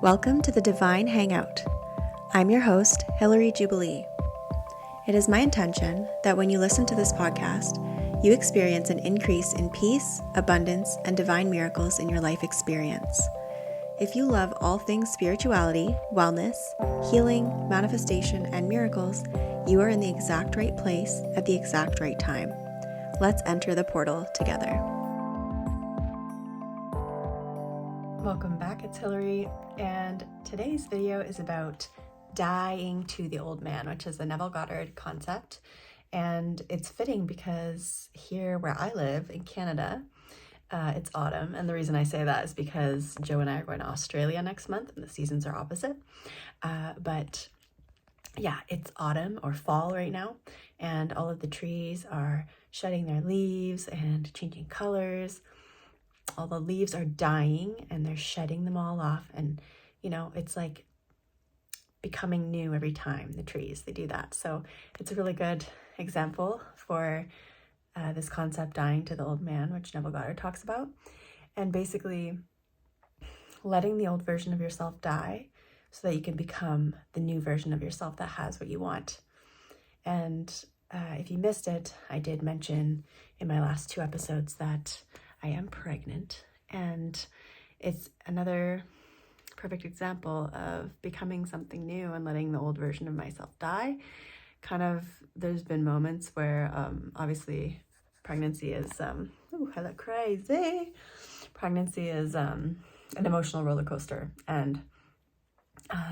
Welcome to the Divine Hangout. I'm your host, Hillary Jubilee. It is my intention that when you listen to this podcast, you experience an increase in peace, abundance, and divine miracles in your life experience. If you love all things spirituality, wellness, healing, manifestation, and miracles, you are in the exact right place at the exact right time. Let's enter the portal together. Welcome back, it's Hillary, and today's video is about dying to the old man, which is the Neville Goddard concept. And it's fitting because here where I live in Canada, it's autumn. And the reason I say that is because Joe and I are going to Australia next month and the seasons are opposite. But yeah, it's autumn or fall right now. And all of the trees are shedding their leaves and changing colors. All the leaves are dying and they're shedding them all off. And, you know, it's like becoming new every time, the trees, they do that. So it's a really good example for this concept, dying to the old man, which Neville Goddard talks about. And basically letting the old version of yourself die so that you can become the new version of yourself that has what you want. And if you missed it, I did mention in my last 2 episodes that I am pregnant, and it's another perfect example of becoming something new and letting the old version of myself die. Kind of, there's been moments where obviously pregnancy is hella crazy. Pregnancy is an emotional roller coaster, and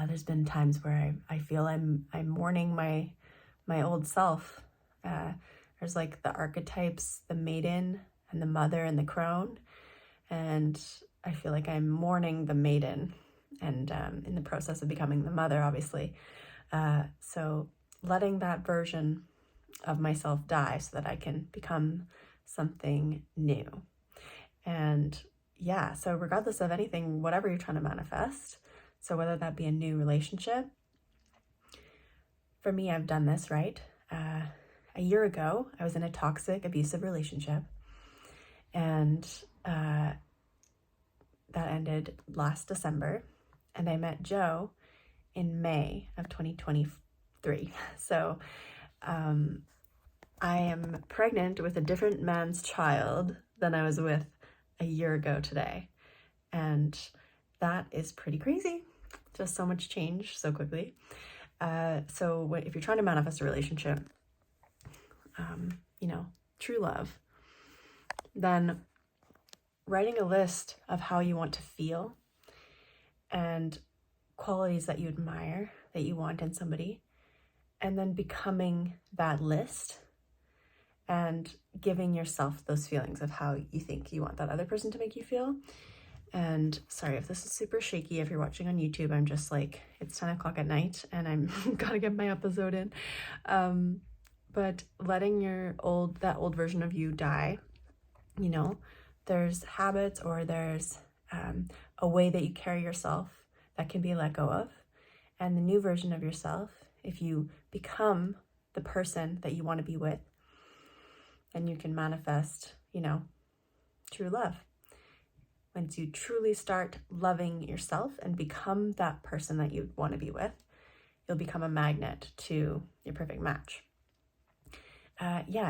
there's been times where I feel I'm mourning my old self. There's like the archetypes, the maiden and the mother and the crone, and I feel like I'm mourning the maiden and in the process of becoming the mother, obviously. So letting that version of myself die so that I can become something new. And yeah, so regardless of anything, whatever you're trying to manifest, so whether that be a new relationship, for me, I've done this, right? A year ago, I was in a toxic, abusive relationship, and that ended last December, and I met Joe in May of 2023. So I am pregnant with a different man's child than I was with a year ago today, and that is pretty crazy. Just so much change so quickly. So if you're trying to manifest a relationship, true love, then writing a list of how you want to feel and qualities that you admire, that you want in somebody, and then becoming that list and giving yourself those feelings of how you think you want that other person to make you feel. And sorry if this is super shaky, if you're watching on YouTube, I'm just like, it's 10 o'clock at night and I'm gotta get my episode in. But letting that old version of you die, there's habits or there's a way that you carry yourself that can be let go of. And the new version of yourself, if you become the person that you want to be with, then you can manifest, true love. Once you truly start loving yourself and become that person that you want to be with, you'll become a magnet to your perfect match.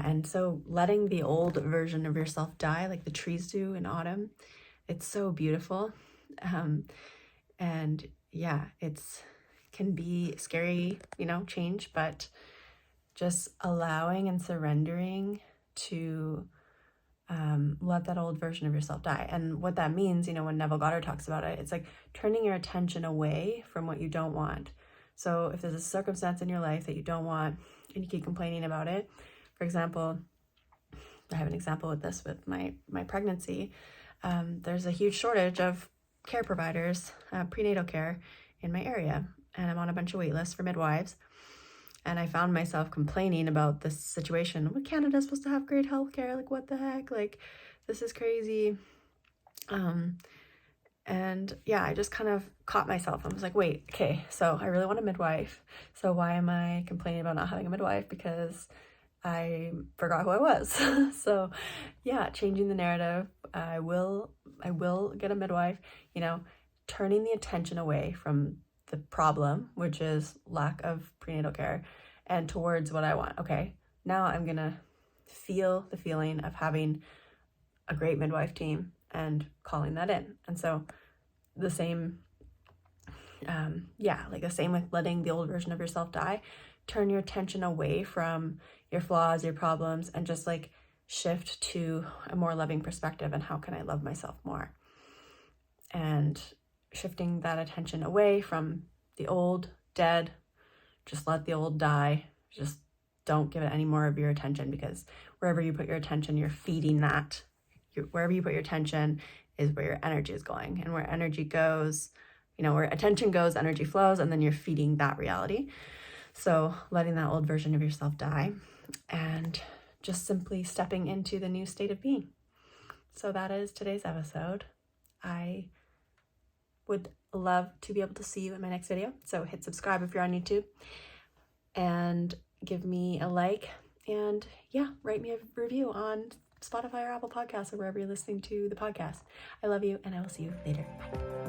And so letting the old version of yourself die, like the trees do in autumn, it's so beautiful. And yeah, can be scary, change, but just allowing and surrendering to let that old version of yourself die. And what that means, when Neville Goddard talks about it, it's like turning your attention away from what you don't want. So if there's a circumstance in your life that you don't want and you keep complaining about it, for example, I have an example with this with my pregnancy. There's a huge shortage of care providers, prenatal care in my area, and I'm on a bunch of wait lists for midwives. And I found myself complaining about this situation. Well, Canada's supposed to have great healthcare. Like, what the heck? Like, this is crazy. And yeah, I just kind of caught myself. I was like, wait, okay, so I really want a midwife. So why am I complaining about not having a midwife? Because I forgot who I was. So yeah, changing the narrative. I will get a midwife, turning the attention away from the problem, which is lack of prenatal care, and towards what I want. Okay, now I'm gonna feel the feeling of having a great midwife team and calling that in. And so the same, like the same with letting the old version of yourself die. Turn your attention away from your flaws, your problems, and just like shift to a more loving perspective and how can I love myself more? And shifting that attention away from the old, dead, just let the old die. Just don't give it any more of your attention, because wherever you put your attention, you're feeding that. Wherever you put your attention is where your energy is going. And where energy goes, where attention goes, energy flows, and then you're feeding that reality. So letting that old version of yourself die and just simply stepping into the new state of being. So that is today's episode. I would love to be able to see you in my next video. So hit subscribe if you're on YouTube and give me a like, and write me a review on Spotify or Apple Podcasts or wherever you're listening to the podcast. I love you, and I will see you later. Bye.